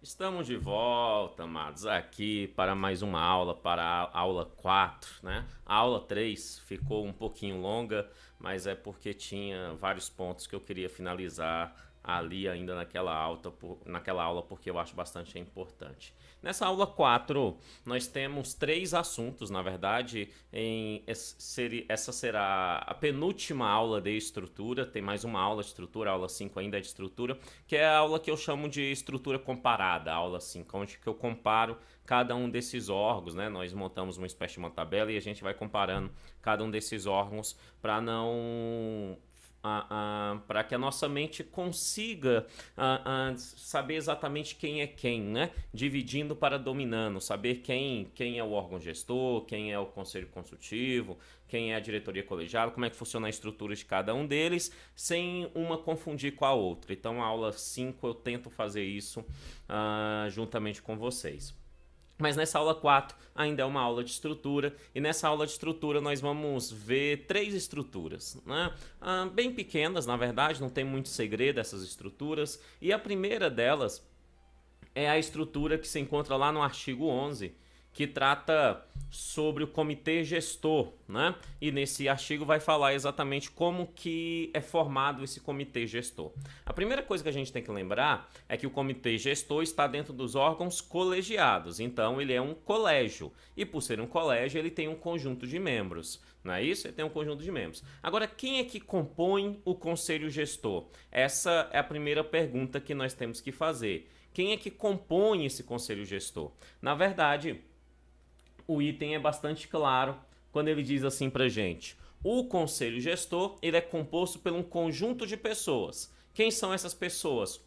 Estamos de volta, amados, aqui para mais uma aula, para a aula 4, né? A aula 3 ficou um pouquinho longa, mas é porque tinha vários pontos que eu queria finalizar ali ainda naquela aula, porque eu acho bastante importante. Nessa aula 4, nós temos três assuntos, na verdade, essa será a penúltima aula de estrutura, tem mais uma aula de estrutura, a aula 5 ainda é de estrutura, que é a aula que eu chamo de estrutura comparada, a aula 5, onde que eu comparo cada um desses órgãos, né? Nós montamos uma espécie de uma tabela e a gente vai comparando cada um desses órgãos para não para que a nossa mente consiga saber exatamente quem é quem, né? Dividindo para dominando, saber quem é o órgão gestor, quem é o conselho consultivo, quem é a diretoria colegiada, como é que funciona a estrutura de cada um deles, sem uma confundir com a outra. Então, a aula 5 eu tento fazer isso juntamente com vocês. Mas nessa aula 4 ainda é uma aula de estrutura, e nessa aula de estrutura nós vamos ver três estruturas, né? Bem pequenas, na verdade, não tem muito segredo essas estruturas, e a primeira delas é a estrutura que se encontra lá no artigo 11, que trata sobre o comitê gestor, né? E nesse artigo vai falar exatamente como que é formado esse comitê gestor. A primeira coisa que a gente tem que lembrar é que o comitê gestor está dentro dos órgãos colegiados, então ele é um colégio, e por ser um colégio ele tem um conjunto de membros. Não é isso? Ele tem um conjunto de membros. Agora, quem é que compõe o conselho gestor? Essa é a primeira pergunta que nós temos que fazer. Quem é que compõe esse conselho gestor? Na verdade, o item é bastante claro quando ele diz assim pra gente: o conselho gestor ele é composto por um conjunto de pessoas. Quem são essas pessoas?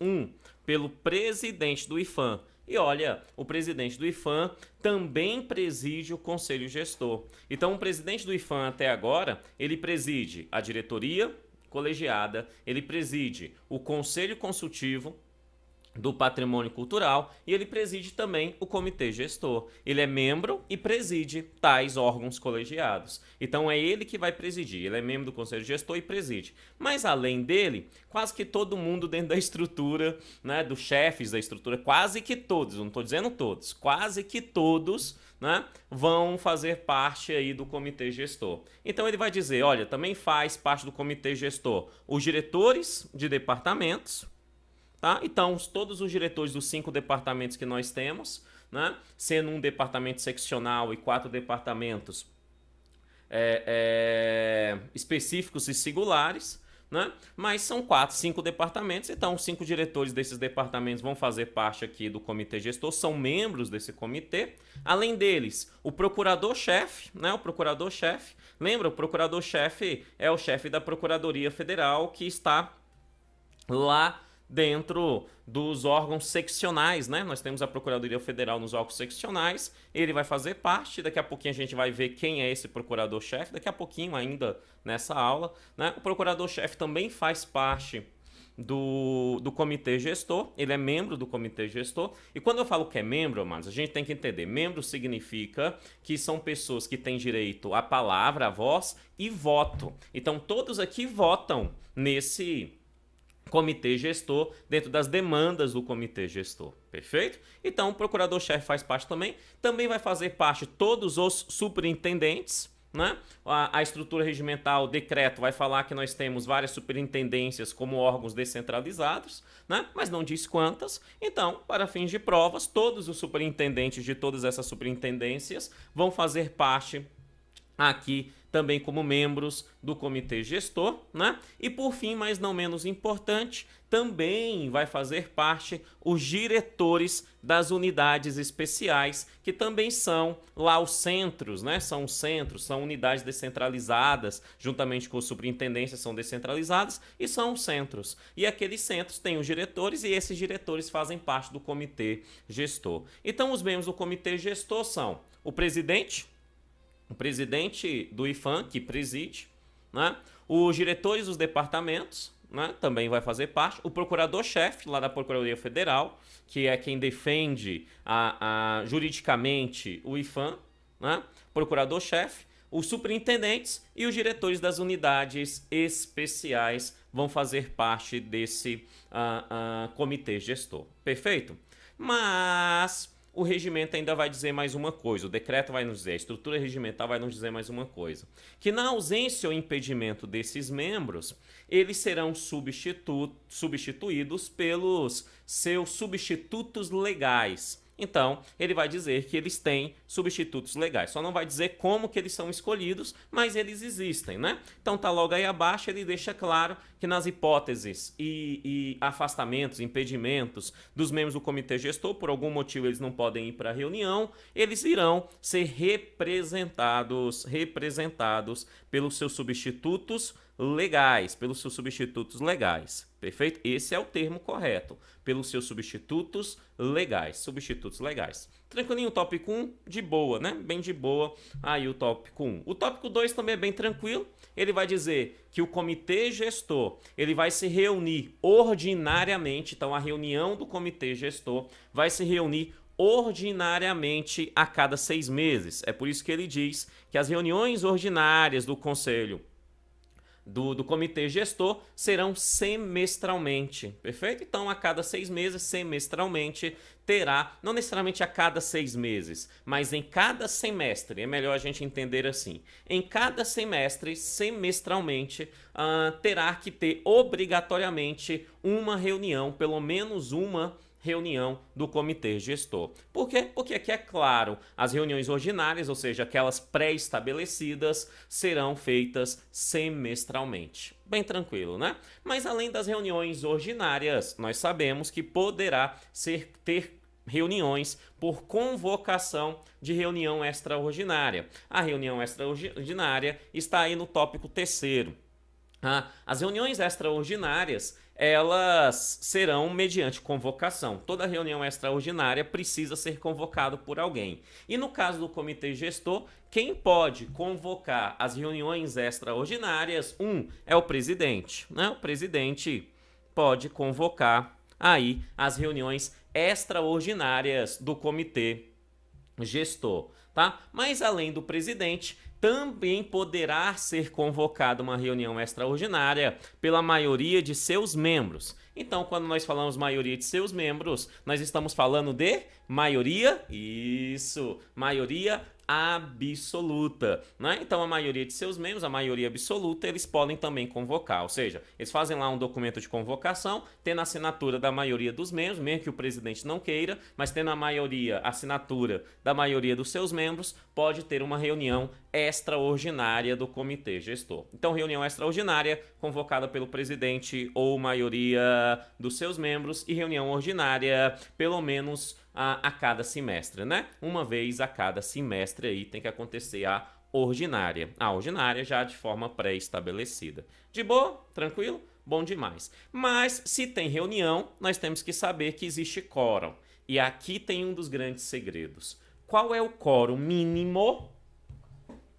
Pelo presidente do IFAM. E olha, o presidente do IFAM também preside o conselho gestor. Então, o presidente do IFAM até agora, ele preside a diretoria colegiada, ele preside o conselho consultivo do patrimônio cultural e ele preside também o comitê gestor. Ele é membro e preside tais órgãos colegiados. Então é ele que vai presidir. Ele é membro do conselho gestor e preside. Mas além dele, quase que todo mundo dentro da estrutura, né, dos chefes da estrutura, quase que todos, não estou dizendo todos, quase que todos, né, vão fazer parte aí do comitê gestor. Então ele vai dizer, olha, também faz parte do comitê gestor os diretores de departamentos. Tá? Então, todos os diretores dos 5 departamentos que nós temos, né? Sendo um departamento seccional e 4 departamentos específicos e singulares, né? Mas são 5 departamentos, então 5 diretores desses departamentos vão fazer parte aqui do comitê gestor, são membros desse comitê. Além deles, o procurador-chefe, né? O procurador-chefe, lembra? O procurador-chefe é o chefe da Procuradoria Federal que está lá dentro dos órgãos seccionais, né? Nós temos a Procuradoria Federal nos órgãos seccionais, ele vai fazer parte, daqui a pouquinho a gente vai ver quem é esse procurador-chefe, daqui a pouquinho ainda nessa aula, né? O procurador-chefe também faz parte do comitê gestor, ele é membro do comitê gestor, e quando eu falo que é membro, amados, a gente tem que entender, membro significa que são pessoas que têm direito à palavra, à voz e voto. Então todos aqui votam nesse comitê gestor, dentro das demandas do comitê gestor, perfeito? Então, o procurador-chefe faz parte também, também vai fazer parte todos os superintendentes, né? A estrutura regimental, o decreto, vai falar que nós temos várias superintendências como órgãos descentralizados, né? Mas não diz quantas. Então, para fins de provas, todos os superintendentes de todas essas superintendências vão fazer parte aqui também como membros do comitê gestor, né? E por fim, mas não menos importante, também vai fazer parte os diretores das unidades especiais, que também são lá os centros, né? São os centros, são unidades descentralizadas, juntamente com as superintendências são descentralizadas e são os centros. E aqueles centros têm os diretores e esses diretores fazem parte do comitê gestor. Então, os membros do comitê gestor são o presidente do IFAM, que preside, né? Os diretores dos departamentos, né? Também vai fazer parte, o procurador-chefe lá da Procuradoria Federal, que é quem defende juridicamente o IFAM, né? Procurador-chefe, os superintendentes e os diretores das unidades especiais vão fazer parte desse comitê gestor. Perfeito? Mas o regimento ainda vai dizer mais uma coisa, o decreto vai nos dizer, a estrutura regimental vai nos dizer mais uma coisa, que na ausência ou impedimento desses membros, eles serão substituídos pelos seus substitutos legais. Então, ele vai dizer que eles têm substitutos legais. Só não vai dizer como que eles são escolhidos, mas eles existem, né? Então, tá logo aí abaixo, ele deixa claro que nas hipóteses e afastamentos, impedimentos dos membros do comitê gestor, por algum motivo eles não podem ir para a reunião, eles irão ser representados pelos seus substitutos legais, perfeito? Esse é o termo correto, pelos seus substitutos legais, Tranquilinho o tópico 1, de boa, né? Bem de boa aí o tópico 1. O tópico 2 também é bem tranquilo, ele vai dizer que o comitê gestor, ele vai se reunir ordinariamente, então a reunião do comitê gestor vai se reunir ordinariamente a cada 6 meses. É por isso que ele diz que as reuniões ordinárias do conselho do comitê gestor serão semestralmente, perfeito? Então, a cada 6 meses, semestralmente, terá, não necessariamente a cada 6 meses, mas em cada semestre, é melhor a gente entender assim, em cada semestre, semestralmente, terá que ter obrigatoriamente uma reunião, pelo menos uma reunião do comitê gestor. Por quê? Porque aqui é claro, as reuniões ordinárias, ou seja, aquelas pré-estabelecidas, serão feitas semestralmente. Bem tranquilo, né? Mas além das reuniões ordinárias, nós sabemos que poderá ter reuniões por convocação de reunião extraordinária. A reunião extraordinária está aí no tópico 3º. As reuniões extraordinárias, elas serão mediante convocação. Toda reunião extraordinária precisa ser convocado por alguém. E no caso do comitê gestor, quem pode convocar as reuniões extraordinárias, é o presidente, né? O presidente pode convocar aí as reuniões extraordinárias do comitê gestor, tá? Mas além do presidente, também poderá ser convocada uma reunião extraordinária pela maioria de seus membros. Então, quando nós falamos maioria de seus membros, nós estamos falando de maioria, maioria absoluta, né? Então, a maioria de seus membros, a maioria absoluta, eles podem também convocar, ou seja, eles fazem lá um documento de convocação, tendo a assinatura da maioria dos membros, mesmo que o presidente não queira, mas tendo a assinatura da maioria dos seus membros, pode ter uma reunião extraordinária do comitê gestor. Então, reunião extraordinária convocada pelo presidente ou maioria dos seus membros e reunião ordinária, pelo menos a cada semestre, né? Uma vez a cada semestre aí tem que acontecer a ordinária. A ordinária já de forma pré-estabelecida. De boa? Tranquilo? Bom demais. Mas se tem reunião, nós temos que saber que existe quórum. E aqui tem um dos grandes segredos. Qual é o quórum mínimo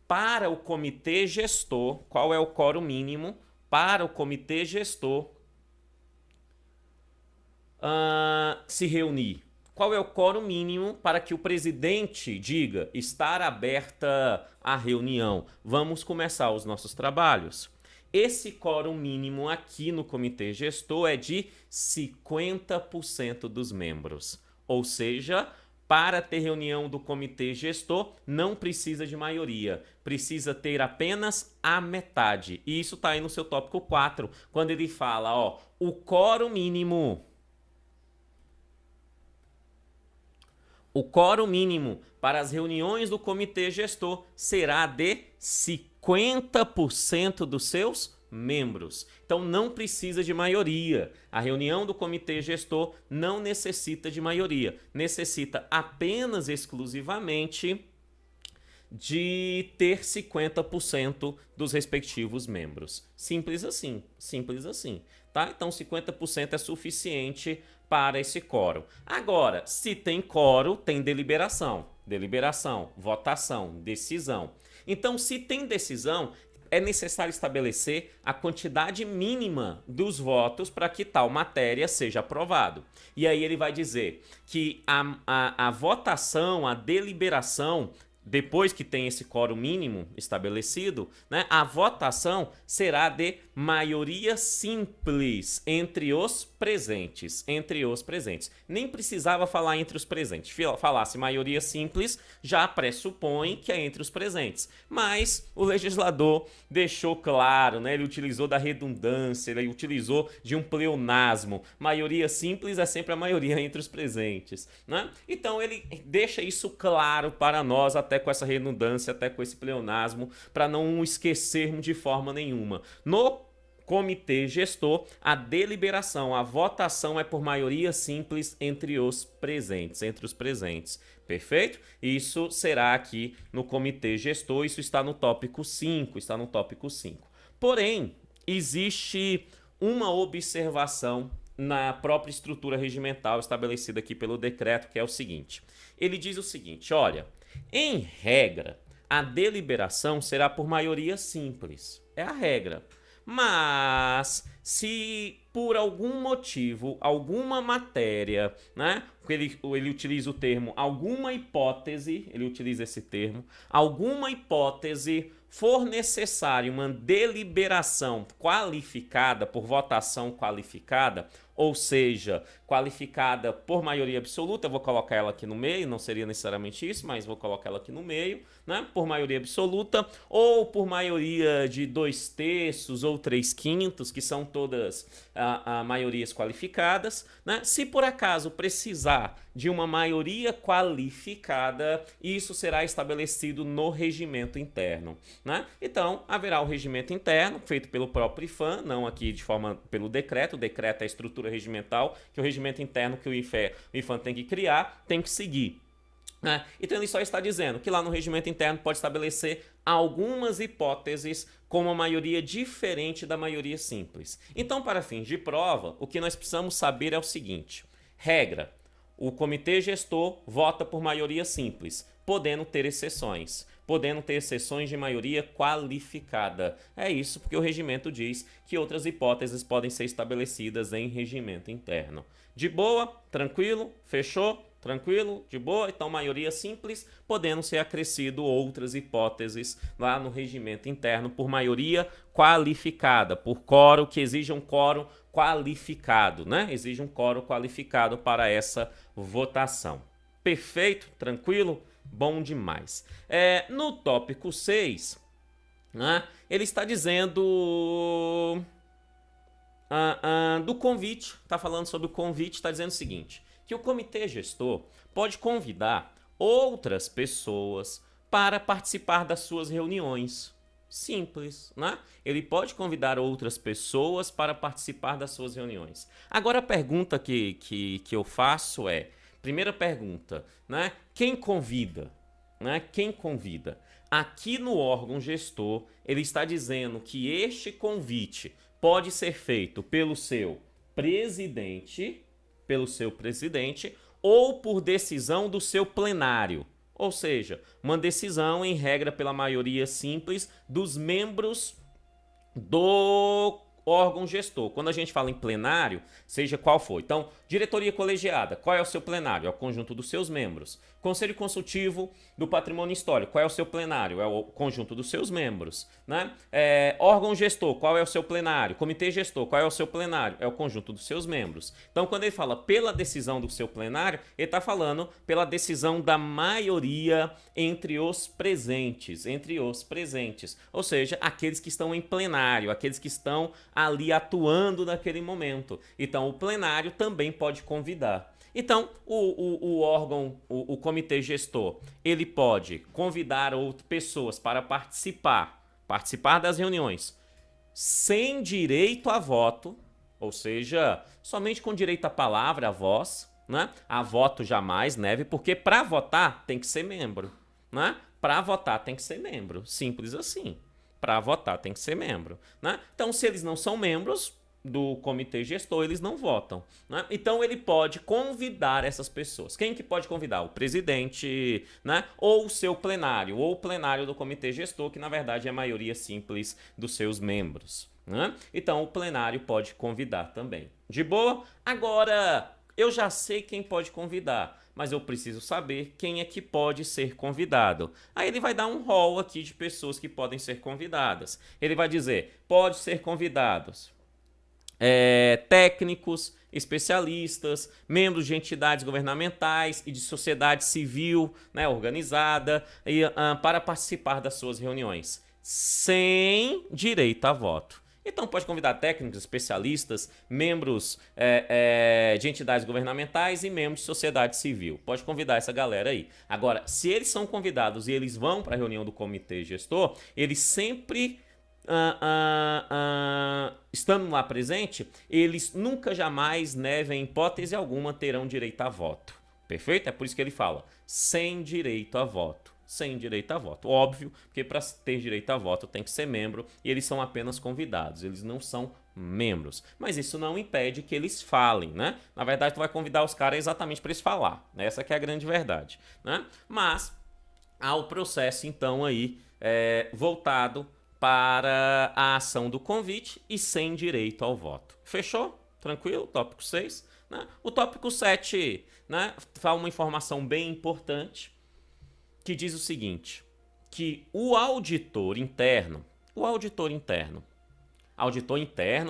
para o comitê gestor? Qual é o quórum mínimo para o comitê gestor se reunir? Qual é o quórum mínimo para que o presidente diga estar aberta a reunião? Vamos começar os nossos trabalhos. Esse quórum mínimo aqui no comitê gestor é de 50% dos membros. Ou seja, para ter reunião do comitê gestor, não precisa de maioria. Precisa ter apenas a metade. E isso está aí no seu tópico 4, quando ele fala, o quórum mínimo... O quórum mínimo para as reuniões do comitê gestor será de 50% dos seus membros. Então não precisa de maioria. A reunião do comitê gestor não necessita de maioria. Necessita apenas exclusivamente de ter 50% dos respectivos membros. Simples assim, tá? Então 50% é suficiente para esse quórum. Agora, se tem quórum, tem deliberação, votação, decisão. Então, se tem decisão, é necessário estabelecer a quantidade mínima dos votos para que tal matéria seja aprovada. E aí ele vai dizer que a votação, a deliberação, depois que tem esse quórum mínimo estabelecido, né, a votação será de maioria simples entre os presentes. Entre os presentes. Nem precisava falar entre os presentes. Falasse maioria simples, já pressupõe que é entre os presentes. Mas o legislador deixou claro, né, ele utilizou da redundância, ele utilizou de um pleonasmo. Maioria simples é sempre a maioria entre os presentes, né? Então ele deixa isso claro para nós, até com essa redundância, até com esse pleonasmo, para não esquecermos de forma nenhuma. No comitê gestor, a deliberação, a votação é por maioria simples entre os presentes. Perfeito? Isso será aqui no comitê gestor, isso está no tópico 5, Porém, existe uma observação na própria estrutura regimental estabelecida aqui pelo decreto, que é o seguinte. Ele diz o seguinte, olha, em regra, a deliberação será por maioria simples. É a regra. Mas se por algum motivo, alguma matéria, né? Ele utiliza o termo alguma hipótese, ele utiliza esse termo, alguma hipótese for necessária uma deliberação qualificada, por votação qualificada, ou seja, qualificada por maioria absoluta, eu vou colocar ela aqui no meio, não seria necessariamente isso, mas vou colocar ela aqui no meio, né? Por maioria absoluta, ou por maioria de 2/3 ou 3/5, que são todas maiorias qualificadas, né? Se por acaso precisar de uma maioria qualificada, isso será estabelecido no regimento interno, né? Então, haverá o regimento interno, feito pelo próprio IFAM, não aqui de forma pelo decreto. O decreto é a estrutura regimental, que o regimento interno que o IFAM tem que criar, tem que seguir. Então ele só está dizendo que lá no regimento interno pode estabelecer algumas hipóteses com uma maioria diferente da maioria simples. Então, para fins de prova, o que nós precisamos saber é o seguinte: regra, o comitê gestor vota por maioria simples, podendo ter exceções de maioria qualificada. É isso porque o regimento diz que outras hipóteses podem ser estabelecidas em regimento interno. De boa? Tranquilo? Fechou? Tranquilo? De boa? Então, maioria simples, podendo ser acrescido outras hipóteses lá no regimento interno por maioria qualificada, por quórum, que exija um quórum qualificado, né? Exige um quórum qualificado para essa votação. Perfeito? Tranquilo? Bom demais. No tópico 6, né, ele está dizendo do convite, está falando sobre o convite, está dizendo o seguinte, que o comitê gestor pode convidar outras pessoas para participar das suas reuniões. Simples, né? Ele pode convidar outras pessoas para participar das suas reuniões. Agora a pergunta que eu faço é, primeira pergunta, né? Quem convida? Né? Quem convida? Aqui no órgão gestor, ele está dizendo que este convite pode ser feito pelo seu presidente, ou por decisão do seu plenário. Ou seja, uma decisão em regra pela maioria simples dos membros do órgão gestor. Quando a gente fala em plenário, seja qual for. Então, diretoria colegiada, qual é o seu plenário? É o conjunto dos seus membros. Conselho consultivo do patrimônio histórico, qual é o seu plenário? É o conjunto dos seus membros, né? Órgão gestor, qual é o seu plenário? Comitê gestor, qual é o seu plenário? É o conjunto dos seus membros. Então, quando ele fala pela decisão do seu plenário, ele está falando pela decisão da maioria entre os presentes, ou seja, aqueles que estão em plenário, aqueles que estão ali atuando naquele momento. Então, o plenário também pode convidar. Então, o órgão, o comitê gestor, ele pode convidar outras pessoas para participar das reuniões sem direito a voto, ou seja, somente com direito à palavra, à voz, né? A voto jamais, neve, porque para votar tem que ser membro, né? Para votar tem que ser membro, simples assim. Para votar tem que ser membro, né? Então, se eles não são membros do comitê gestor, eles não votam, né? Então ele pode convidar essas pessoas. Quem que pode convidar? O presidente, né? Ou o seu plenário, ou o plenário do comitê gestor, que na verdade é a maioria simples dos seus membros, né? Então o plenário pode convidar também. De boa? Agora, Eu já sei quem pode convidar, mas eu preciso saber quem é que pode ser convidado. Aí ele vai dar um rol aqui de pessoas que podem ser convidadas. Ele vai dizer, pode ser convidados técnicos, especialistas, membros de entidades governamentais e de sociedade civil, né, organizada, para participar das suas reuniões, sem direito a voto. Então pode convidar técnicos, especialistas, membros de entidades governamentais e membros de sociedade civil. Pode convidar essa galera aí. Agora, se eles são convidados e eles vão para a reunião do comitê gestor, eles sempre estando lá presente, eles nunca jamais, em hipótese alguma, terão direito a voto. Perfeito? É por isso que ele fala, sem direito a voto. Sem direito a voto. Óbvio, porque para ter direito a voto tem que ser membro e eles são apenas convidados, eles não são membros. Mas isso não impede que eles falem, né? Na verdade, tu vai convidar os caras exatamente para eles falar. Essa que é a grande verdade, né? Mas há o processo, então, aí, voltado para a ação do convite e sem direito ao voto. Fechou? Tranquilo? Tópico 6. Né? O tópico 7, né, fala uma informação bem importante que diz o seguinte, que o auditor interno,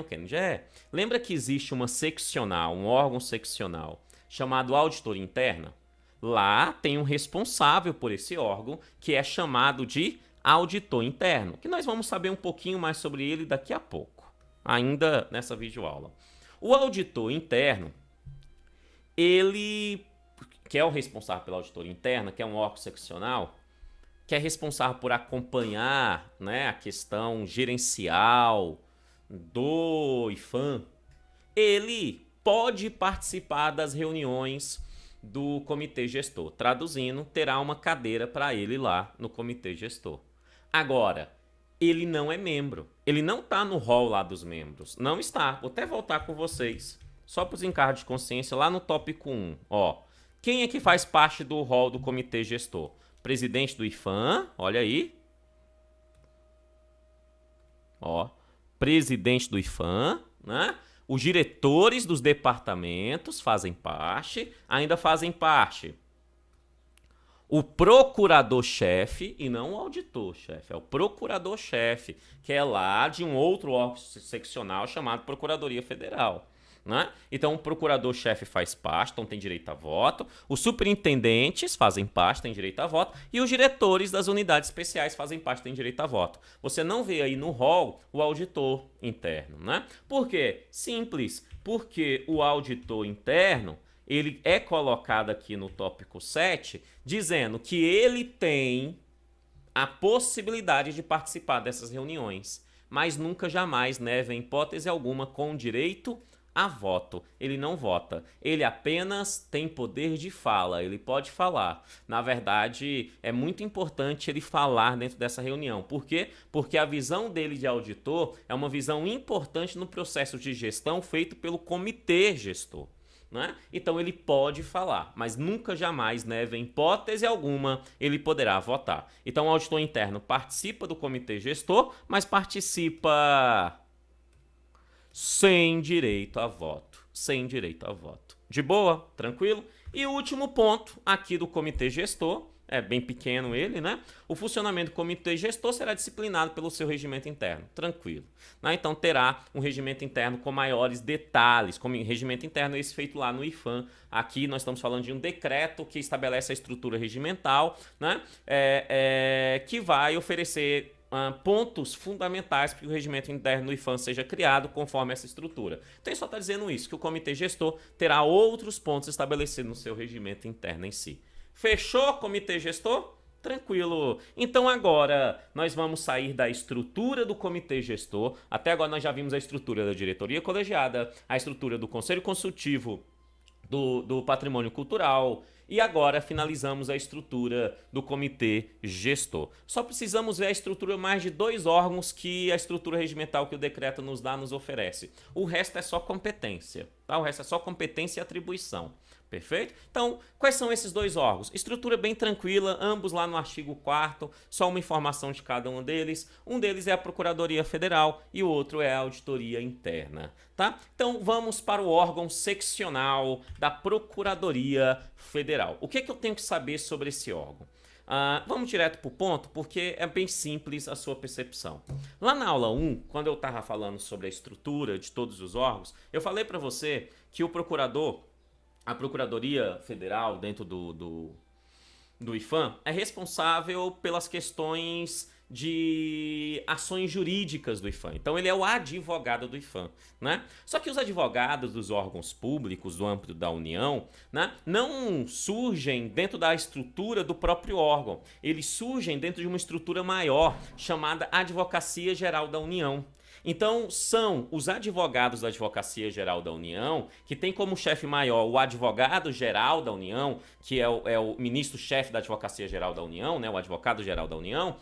Kennedy, lembra que existe uma seccional, um órgão seccional chamado auditor interno? Lá tem um responsável por esse órgão que é chamado de auditor interno, que nós vamos saber um pouquinho mais sobre ele daqui a pouco, ainda nessa videoaula. O auditor interno, ele, que é o responsável pela auditoria interna, que é um órgão seccional, que é responsável por acompanhar, né, a questão gerencial do IFAM, ele pode participar das reuniões do comitê gestor. Traduzindo, terá uma cadeira para ele lá no comitê gestor. Agora, ele não é membro. Ele não está no hall lá dos membros. Não está. Vou até voltar com vocês, só para os encargos de consciência, lá no tópico 1. Ó, quem é que faz parte do hall do comitê gestor? Presidente do IFAM, olha aí. Ó, presidente do IFAM, né? Os diretores dos departamentos fazem parte, ainda fazem parte o procurador-chefe, e não o auditor-chefe, é o procurador-chefe, que é lá de um outro órgão seccional chamado Procuradoria Federal. Né? Então o procurador-chefe faz parte, então tem direito a voto, os superintendentes fazem parte, têm direito a voto, e os diretores das unidades especiais fazem parte, têm direito a voto. Você não vê aí no rol o auditor interno, né? Por quê? Simples, porque o auditor interno, ele é colocado aqui no tópico 7, dizendo que ele tem a possibilidade de participar dessas reuniões, mas nunca jamais, em hipótese alguma, com direito a voto. Ele não vota, ele apenas tem poder de fala, ele pode falar. Na verdade, é muito importante ele falar dentro dessa reunião. Por quê? Porque a visão dele de auditor é uma visão importante no processo de gestão feito pelo comitê gestor. Né? Então ele pode falar, mas nunca jamais, em hipótese alguma, ele poderá votar. Então o auditor interno participa do comitê gestor, mas participa sem direito a voto. Sem direito a voto. De boa? Tranquilo? E o último ponto aqui do comitê gestor, é bem pequeno ele, né? O funcionamento do comitê gestor será disciplinado pelo seu regimento interno. Tranquilo. Né? Então terá um regimento interno com maiores detalhes. Como regimento interno esse feito lá no IFAM. Aqui nós estamos falando de um decreto que estabelece a estrutura regimental, né? Que vai oferecer pontos fundamentais para que o regimento interno do IFAM seja criado conforme essa estrutura. Então ele só está dizendo isso, que o comitê gestor terá outros pontos estabelecidos no seu regimento interno em si. Fechou, comitê gestor? Tranquilo. Então agora nós vamos sair da estrutura do comitê gestor. Até agora nós já vimos a estrutura da diretoria colegiada, a estrutura do conselho consultivo do patrimônio cultural E agora finalizamos a estrutura do comitê gestor. Só precisamos ver a estrutura mais de 2 órgãos que a estrutura regimental que o decreto nos dá nos oferece. O resto é só competência, tá? O resto é só competência e atribuição. Perfeito? Então, quais são esses 2 órgãos? Estrutura bem tranquila, ambos lá no artigo 4º, só uma informação de cada um deles. Um deles é a Procuradoria Federal e o outro é a Auditoria Interna, tá? Então, vamos para o órgão seccional da Procuradoria Federal. O que é que eu tenho que saber sobre esse órgão? Vamos direto para o ponto, porque é bem simples a sua percepção. Lá na aula 1, quando eu estava falando sobre a estrutura de todos os órgãos, eu falei para você que o procurador, a Procuradoria Federal dentro do IPHAN é responsável pelas questões de ações jurídicas do IPHAN. Então ele é o advogado do IPHAN, né? Só que os advogados dos órgãos públicos do âmbito da União, né, não surgem dentro da estrutura do próprio órgão. Eles surgem dentro de uma estrutura maior chamada Advocacia Geral da União. Então, são os advogados da Advocacia Geral da União, que tem como chefe maior o advogado-geral da União, que é o ministro-chefe da Advocacia Geral da União, né, o advogado-geral da União.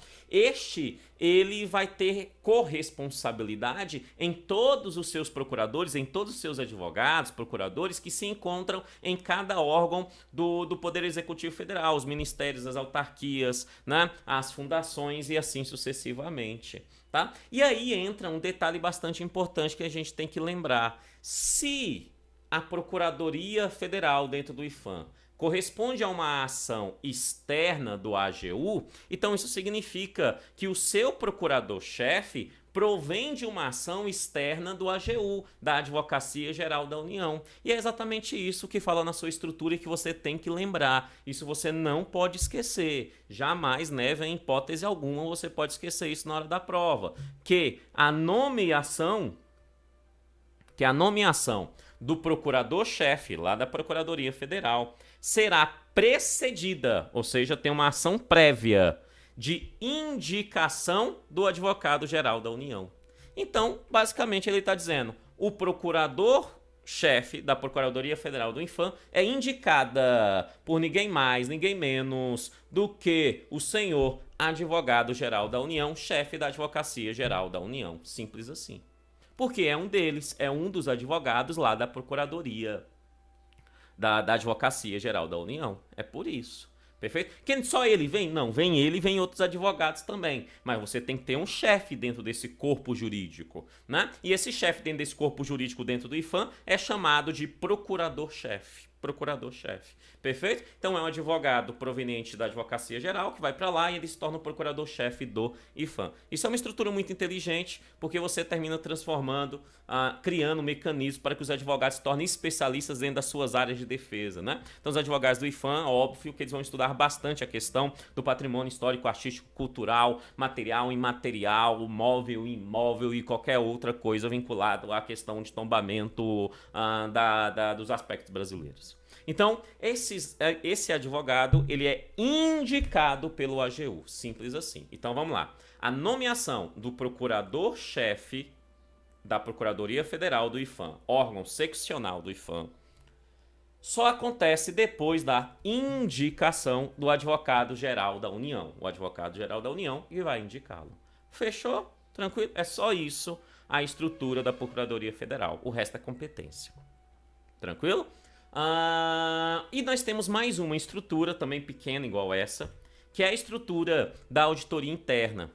Ele vai ter corresponsabilidade em todos os seus procuradores, em todos os seus advogados, procuradores que se encontram em cada órgão do Poder Executivo Federal, os ministérios, as autarquias, né, as fundações e assim sucessivamente. Tá? E aí entra um detalhe bastante importante que a gente tem que lembrar. Se a Procuradoria Federal dentro do IPHAN corresponde a uma ação externa do AGU, então isso significa que o seu procurador-chefe provém de uma ação externa do AGU, da Advocacia Geral da União. E é exatamente isso que fala na sua estrutura e que você tem que lembrar. Isso você não pode esquecer. Jamais, né, em hipótese alguma, você pode esquecer isso na hora da prova. Que a nomeação do procurador-chefe, lá da Procuradoria Federal, será precedida, ou seja, tem uma ação prévia de indicação do advogado-geral da União. Então, basicamente, ele está dizendo, o procurador-chefe da Procuradoria Federal do IPHAN é indicada por ninguém mais, ninguém menos do que o senhor advogado-geral da União, chefe da Advocacia Geral da União. Simples assim. Porque é um deles, é um dos advogados lá da Procuradoria da Advocacia Geral da União. É por isso. Perfeito? Que só ele vem? Não, vem ele e vem outros advogados também. Mas você tem que ter um chefe dentro desse corpo jurídico, né? E esse chefe dentro desse corpo jurídico dentro do IPHAN é chamado de procurador-chefe. Procurador-chefe. Perfeito? Então é um advogado proveniente da Advocacia Geral que vai para lá e ele se torna o procurador-chefe do IPHAN. Isso é uma estrutura muito inteligente porque você termina transformando, criando um mecanismo para que os advogados se tornem especialistas dentro das suas áreas de defesa, né? Então os advogados do IPHAN, óbvio que eles vão estudar bastante a questão do patrimônio histórico, artístico, cultural, material, imaterial, móvel, imóvel e qualquer outra coisa vinculada à questão de tombamento dos aspectos brasileiros. Então, esse advogado, ele é indicado pelo AGU, simples assim. Então, vamos lá. A nomeação do procurador-chefe da Procuradoria Federal do IPHAN, órgão seccional do IPHAN, só acontece depois da indicação do advogado-geral da União. O advogado-geral da União que vai indicá-lo. Fechou? Tranquilo? É só isso a estrutura da Procuradoria Federal. O resto é competência. Tranquilo? E nós temos mais uma estrutura também pequena igual essa, que é a estrutura da auditoria interna.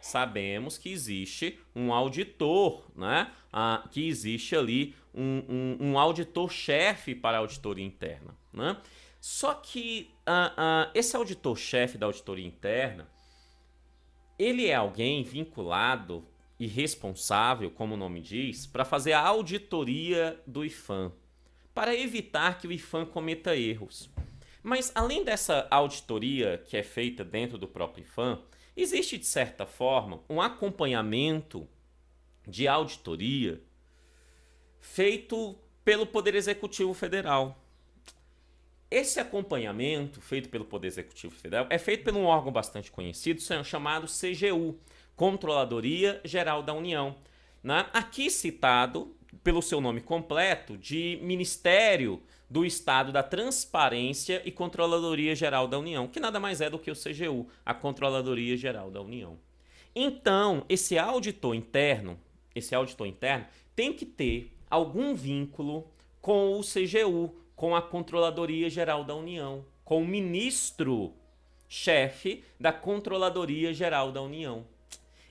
Sabemos que existe um auditor, né? Que existe ali um auditor-chefe para a auditoria interna, né? Só que esse auditor-chefe da auditoria interna, ele é alguém vinculado e responsável, como o nome diz, para fazer a auditoria do IPHAN, para evitar que o IPHAN cometa erros. Mas além dessa auditoria que é feita dentro do próprio IPHAN, existe, de certa forma, um acompanhamento de auditoria feito pelo Poder Executivo Federal. Esse acompanhamento feito pelo Poder Executivo Federal é feito por um órgão bastante conhecido, chamado CGU, Controladoria Geral da União. Aqui citado pelo seu nome completo, de Ministério do Estado da Transparência e Controladoria Geral da União, que nada mais é do que o CGU, a Controladoria Geral da União. Então, esse auditor interno tem que ter algum vínculo com o CGU, com a Controladoria Geral da União, com o ministro-chefe da Controladoria Geral da União.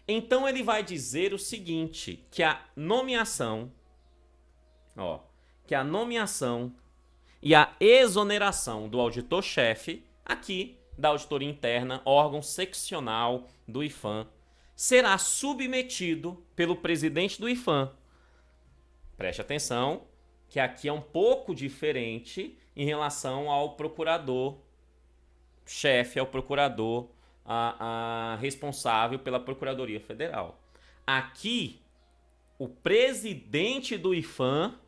Então ele vai dizer o seguinte, que a nomeação e a exoneração do auditor-chefe, aqui da auditoria interna, órgão seccional do IPHAN, será submetido pelo presidente do IPHAN. Preste atenção, que aqui é um pouco diferente em relação ao procurador-chefe, ao procurador responsável pela Procuradoria Federal. Aqui, o presidente do IPHAN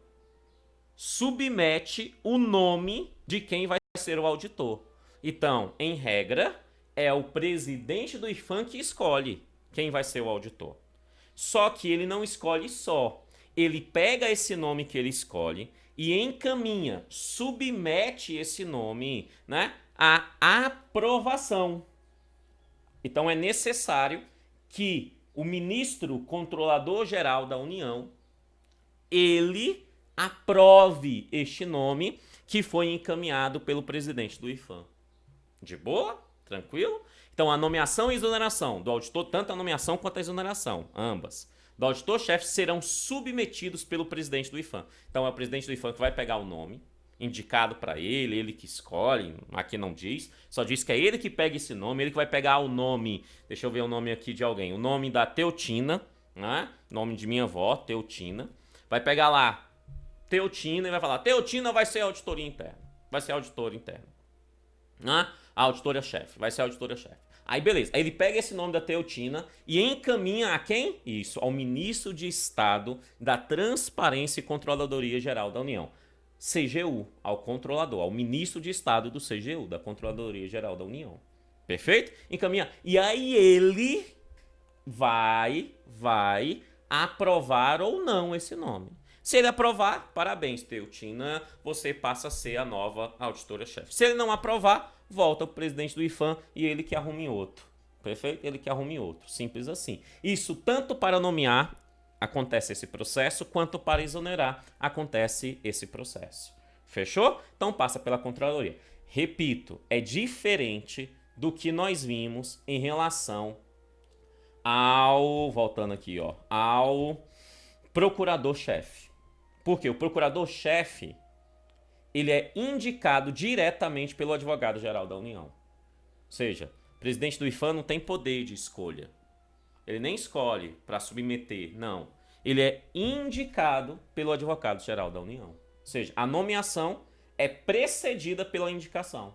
submete o nome de quem vai ser o auditor. Então, em regra, é o presidente do IPHAN que escolhe quem vai ser o auditor. Só que ele não escolhe só. Ele pega esse nome que ele escolhe e encaminha, submete esse nome, né, à aprovação. Então é necessário que o ministro controlador-geral da União, ele aprove este nome que foi encaminhado pelo presidente do IPHAN. De boa? Tranquilo? Então a nomeação e exoneração do auditor, tanto a nomeação quanto a exoneração, ambas, do auditor-chefe serão submetidos pelo presidente do IPHAN. Então é o presidente do IPHAN que vai pegar o nome indicado para ele, ele que escolhe, aqui não diz, só diz que é ele que pega esse nome, ele que vai pegar o nome, deixa eu ver o nome aqui de alguém, o nome da Teotina, né? Nome de minha avó, Teotina, vai pegar lá Teotina e vai falar, Teotina vai ser a auditoria interna, vai ser a auditora interna, né? A auditora-chefe, vai ser a auditora-chefe. Aí beleza, aí ele pega esse nome da Teotina e encaminha a quem? Isso, ao ministro de Estado da Transparência e Controladoria Geral da União. CGU, ao controlador, ao ministro de Estado do CGU, da Controladoria Geral da União. Perfeito? Encaminha. E aí ele vai aprovar ou não esse nome. Se ele aprovar, parabéns, Teotina, você passa a ser a nova auditora-chefe. Se ele não aprovar, volta para o presidente do IPHAN e ele que arrume outro. Perfeito? Ele que arrume outro. Simples assim. Isso tanto para nomear acontece esse processo, quanto para exonerar acontece esse processo. Fechou? Então passa pela controladoria. Repito, é diferente do que nós vimos em relação ao, voltando aqui, ó, ao procurador-chefe. Porque o procurador-chefe, ele é indicado diretamente pelo advogado-geral da União. Ou seja, o presidente do IPHAN não tem poder de escolha. Ele nem escolhe para submeter, não. Ele é indicado pelo advogado-geral da União. Ou seja, a nomeação é precedida pela indicação.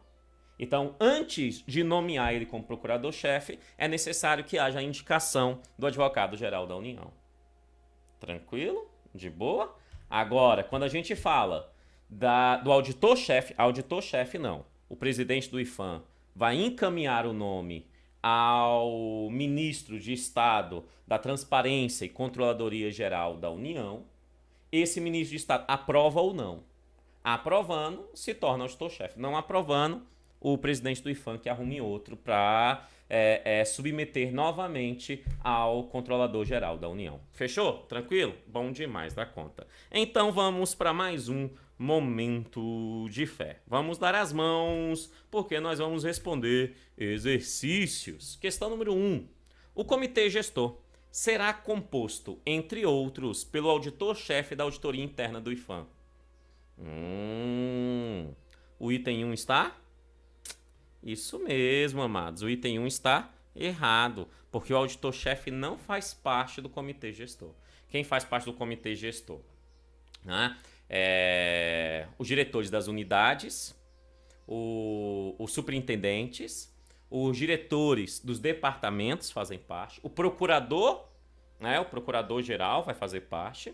Então, antes de nomear ele como procurador-chefe, é necessário que haja a indicação do advogado-geral da União. Tranquilo? De boa? Agora, quando a gente fala do auditor-chefe não. O presidente do IPHAN vai encaminhar o nome ao ministro de Estado da Transparência e Controladoria Geral da União. Esse ministro de Estado aprova ou não. Aprovando, se torna auditor-chefe. Não aprovando, o presidente do IPHAN que arrume outro para submeter novamente ao Controlador-Geral da União. Fechou? Tranquilo? Bom demais da conta. Então vamos para mais um momento de fé. Vamos dar as mãos, porque nós vamos responder exercícios. Questão número 1. O comitê gestor será composto, entre outros, pelo auditor-chefe da auditoria interna do IPHAN. O item 1 está? Isso mesmo, amados. O item 1 está errado, porque o auditor-chefe não faz parte do comitê gestor. Quem faz parte do comitê gestor? Né? Os diretores das unidades, os superintendentes, os diretores dos departamentos fazem parte, o procurador, né, o procurador-geral vai fazer parte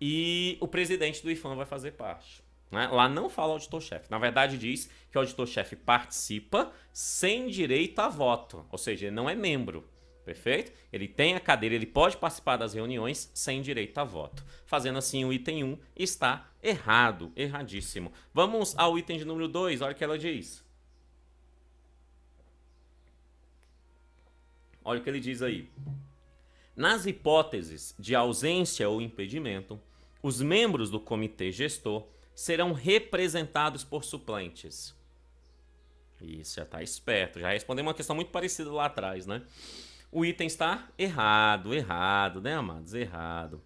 e o presidente do IPHAN vai fazer parte. Né? Lá não fala auditor-chefe. Na verdade diz que o auditor-chefe participa sem direito a voto, ou seja, ele não é membro. Perfeito? Ele tem a cadeira, ele pode participar das reuniões sem direito a voto. Fazendo assim, o item 1 está errado, erradíssimo. Vamos ao item de número 2, olha o que ela diz. Olha o que ele diz aí. Nas hipóteses de ausência ou impedimento, os membros do comitê gestor serão representados por suplentes. Isso, já está esperto. Já respondeu uma questão muito parecida lá atrás, né? O item está errado, né, amados? Errado.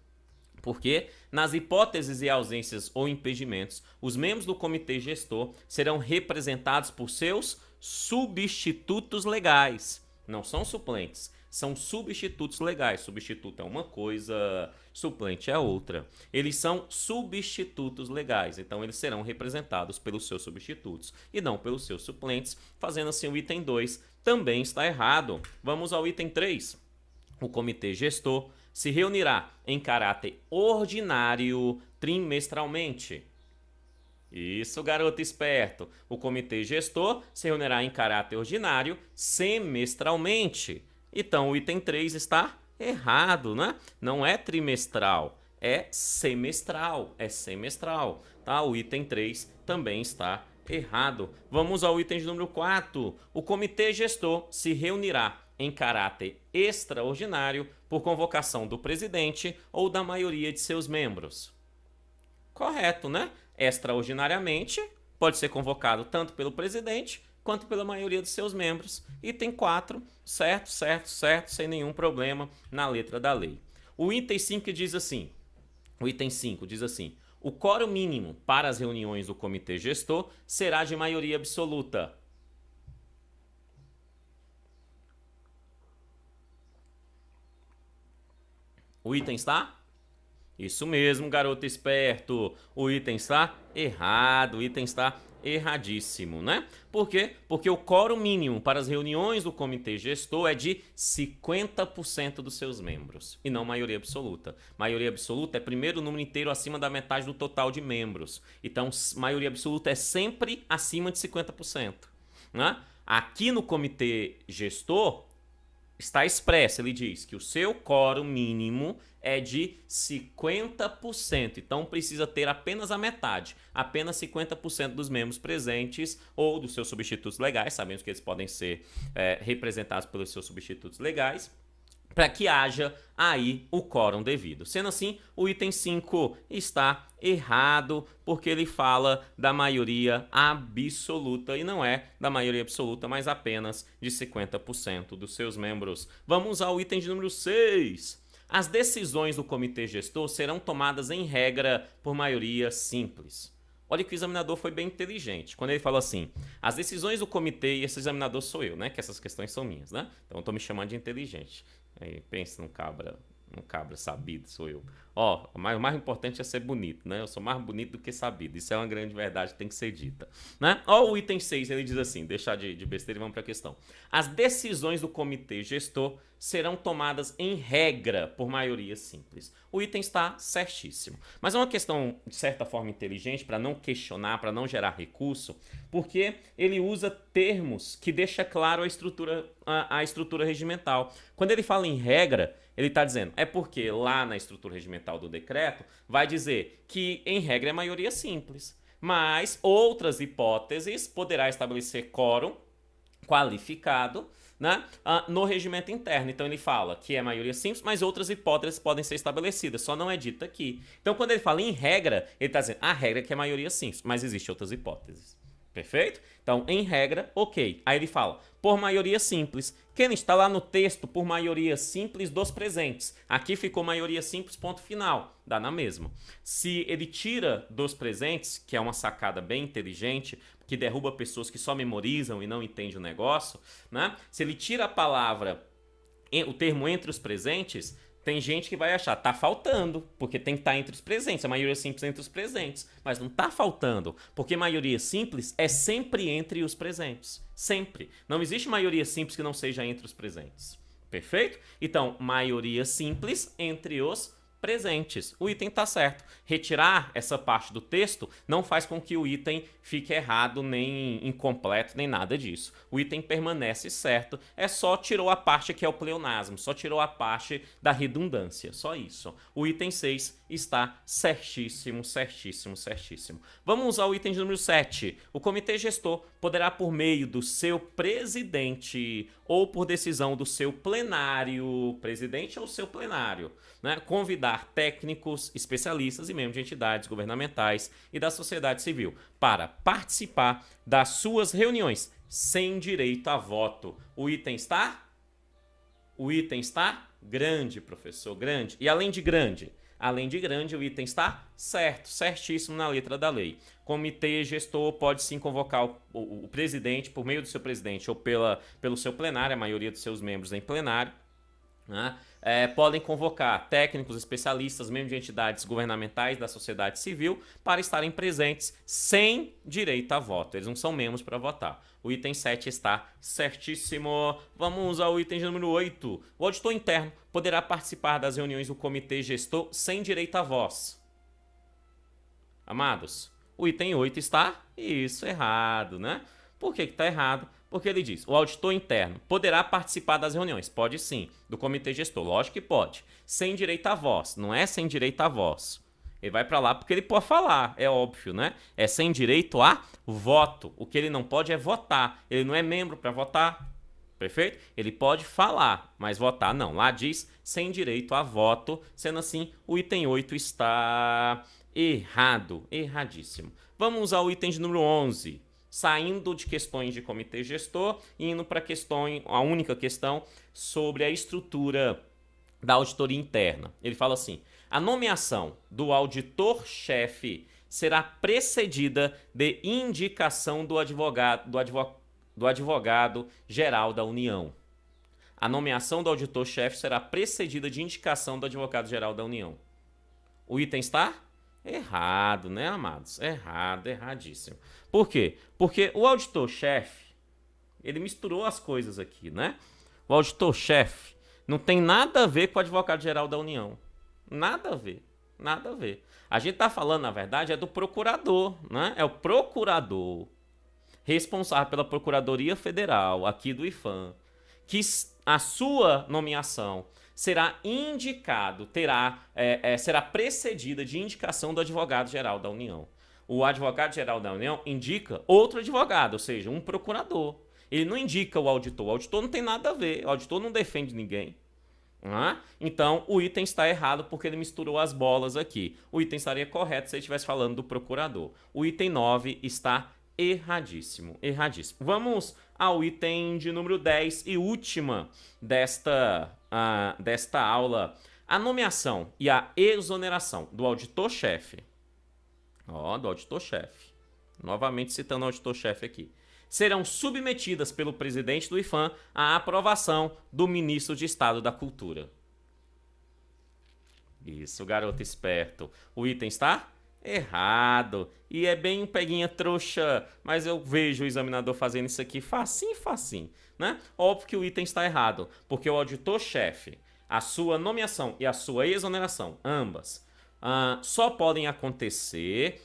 Porque, nas hipóteses e ausências ou impedimentos, os membros do comitê gestor serão representados por seus substitutos legais. Não são suplentes, são substitutos legais. Substituto é uma coisa, suplente é outra. Eles são substitutos legais, então eles serão representados pelos seus substitutos e não pelos seus suplentes, fazendo assim o item 2 também está errado. Vamos ao item 3. O comitê gestor se reunirá em caráter ordinário trimestralmente. Isso, garoto esperto. O comitê gestor se reunirá em caráter ordinário semestralmente. Então, o item 3 está errado, né? Não é trimestral, é semestral. É semestral, tá? O item 3 também está errado. Vamos ao item de número 4. O comitê gestor se reunirá em caráter extraordinário por convocação do presidente ou da maioria de seus membros. Correto, né? Extraordinariamente, pode ser convocado tanto pelo presidente quanto pela maioria dos seus membros. Item 4, certo, sem nenhum problema na letra da lei. O item 5 diz assim, o quórum mínimo para as reuniões do comitê gestor será de maioria absoluta. O item está? Isso mesmo, garoto esperto. O item está errado, o item está erradíssimo, né? Por quê? Porque o quórum mínimo para as reuniões do comitê gestor é de 50% dos seus membros, e não maioria absoluta. Maioria absoluta é primeiro o número inteiro acima da metade do total de membros. Então, maioria absoluta é sempre acima de 50%, né? Aqui no comitê gestor está expresso, ele diz que o seu quórum mínimo é de 50%, então precisa ter apenas a metade, apenas 50% dos membros presentes ou dos seus substitutos legais, sabemos que eles podem ser representados pelos seus substitutos legais, para que haja aí o quórum devido. Sendo assim, o item 5 está errado, porque ele fala da maioria absoluta, e não é da maioria absoluta, mas apenas de 50% dos seus membros. Vamos ao item de número 6. As decisões do comitê gestor serão tomadas em regra por maioria simples. Olha que o examinador foi bem inteligente. Quando ele falou assim, as decisões do comitê, e esse examinador sou eu, né? Que essas questões são minhas, né? Então eu tô me chamando de inteligente. Aí pensa num cabra sabido, sou eu. Ó, o mais importante é ser bonito, né? Eu sou mais bonito do que sabido. Isso é uma grande verdade que tem que ser dita, né? Ó, o item 6, ele diz assim, deixar de besteira e vamos para a questão. As decisões do comitê gestor serão tomadas em regra por maioria simples. O item está certíssimo. Mas é uma questão, de certa forma, inteligente, para não questionar, para não gerar recurso, porque ele usa termos que deixa claro a estrutura regimental. Quando ele fala em regra, ele está dizendo, é porque lá na estrutura regimental do decreto vai dizer que, em regra, é maioria simples. Mas outras hipóteses poderá estabelecer quórum qualificado, né, no regimento interno. Então ele fala que é maioria simples, mas outras hipóteses podem ser estabelecidas, só não é dito aqui. Então quando ele fala em regra, ele está dizendo a regra é que é maioria simples, mas existem outras hipóteses. Perfeito? Então, em regra, ok. Aí ele fala, por maioria simples. Quem está lá no texto, por maioria simples dos presentes. Aqui ficou maioria simples, ponto final. Dá na mesma. Se ele tira dos presentes, que é uma sacada bem inteligente, que derruba pessoas que só memorizam e não entendem o negócio, né? Se ele tira a palavra, o termo entre os presentes, tem gente que vai achar, tá faltando, porque tem que estar entre os presentes, a maioria simples é entre os presentes, mas não tá faltando, porque maioria simples é sempre entre os presentes, sempre. Não existe maioria simples que não seja entre os presentes, perfeito? Então, maioria simples entre os presentes. O item está certo. Retirar essa parte do texto não faz com que o item fique errado, nem incompleto, nem nada disso. O item permanece certo, é só tirou a parte que é o pleonasmo, só tirou a parte da redundância, só isso. O item 6 está certíssimo, certíssimo, certíssimo. Vamos usar o item de número 7. O comitê gestor poderá, por meio do seu presidente ou por decisão do seu plenário, presidente ou seu plenário, né, convidar técnicos, especialistas e membros de entidades governamentais e da sociedade civil para participar das suas reuniões sem direito a voto. O item está? O item está grande, professor, grande. E além de grande, o item está certo, certíssimo na letra da lei. Comitê gestor pode sim convocar o presidente, por meio do seu presidente ou pelo seu plenário, a maioria dos seus membros em plenário, né? Podem convocar técnicos, especialistas, membros de entidades governamentais da sociedade civil para estarem presentes sem direito a voto. Eles não são membros para votar. O item 7 está certíssimo. Vamos ao item número 8. O auditor interno poderá participar das reuniões do comitê gestor sem direito a voz. Amados, o item 8 está errado, né? Por que está errado? Porque ele diz, o auditor interno poderá participar das reuniões. Pode sim, do comitê gestor. Lógico que pode. Sem direito à voz. Não é sem direito à voz. Ele vai para lá porque ele pode falar, é óbvio, né? É sem direito a voto. O que ele não pode é votar. Ele não é membro para votar. Perfeito? Ele pode falar, mas votar não. Lá diz sem direito a voto. Sendo assim, o item 8 está errado. Erradíssimo. Vamos ao item de número 11. Saindo de questões de comitê gestor e indo para a única questão sobre a estrutura da auditoria interna. Ele fala assim, a nomeação do auditor-chefe será precedida de indicação do advogado-geral da União. A nomeação do auditor-chefe será precedida de indicação do advogado-geral da União. O item está errado, né, amados? Errado, erradíssimo. Por quê? Porque o auditor-chefe, ele misturou as coisas aqui, né? O auditor-chefe não tem nada a ver com o advogado-geral da União. Nada a ver, nada a ver. A gente tá falando, na verdade, é do procurador, né? É o procurador responsável pela Procuradoria Federal, aqui do IPHAN, que a sua nomeação será indicado, será precedida de indicação do advogado-geral da União. O advogado-geral da União indica outro advogado, ou seja, um procurador. Ele não indica o auditor não tem nada a ver, o auditor não defende ninguém. Então, o item está errado porque ele misturou as bolas aqui. O item estaria correto se ele estivesse falando do procurador. O item 9 está erradíssimo, erradíssimo. Vamos ao item de número 10 e última desta aula. A nomeação e a exoneração do auditor-chefe. Do auditor-chefe. Novamente citando o auditor-chefe aqui. Serão submetidas pelo presidente do IPHAN à aprovação do ministro de Estado da Cultura. Isso, garoto esperto. O item está errado. E é bem um peguinha trouxa, mas eu vejo o examinador fazendo isso aqui facinho, facinho, né? Óbvio que o item está errado, porque o auditor-chefe, a sua nomeação e a sua exoneração, ambas, só podem acontecer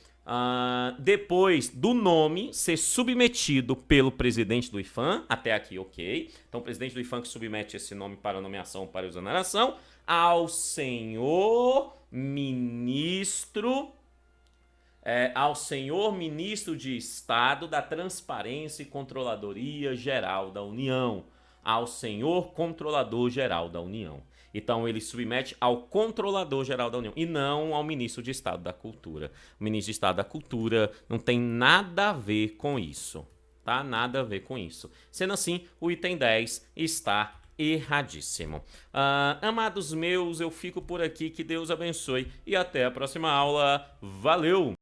depois do nome ser submetido pelo presidente do IPHAN, até aqui ok. Então o presidente do IPHAN que submete esse nome para nomeação ou para exoneração ao senhor ministro de Estado da Transparência e Controladoria Geral da União, ao senhor Controlador Geral da União. Então ele submete ao Controlador Geral da União e não ao Ministro de Estado da Cultura. O Ministro de Estado da Cultura não tem nada a ver com isso, tá? Nada a ver com isso. Sendo assim, o item 10 está erradíssimo. Amados meus, eu fico por aqui, que Deus abençoe e até a próxima aula. Valeu!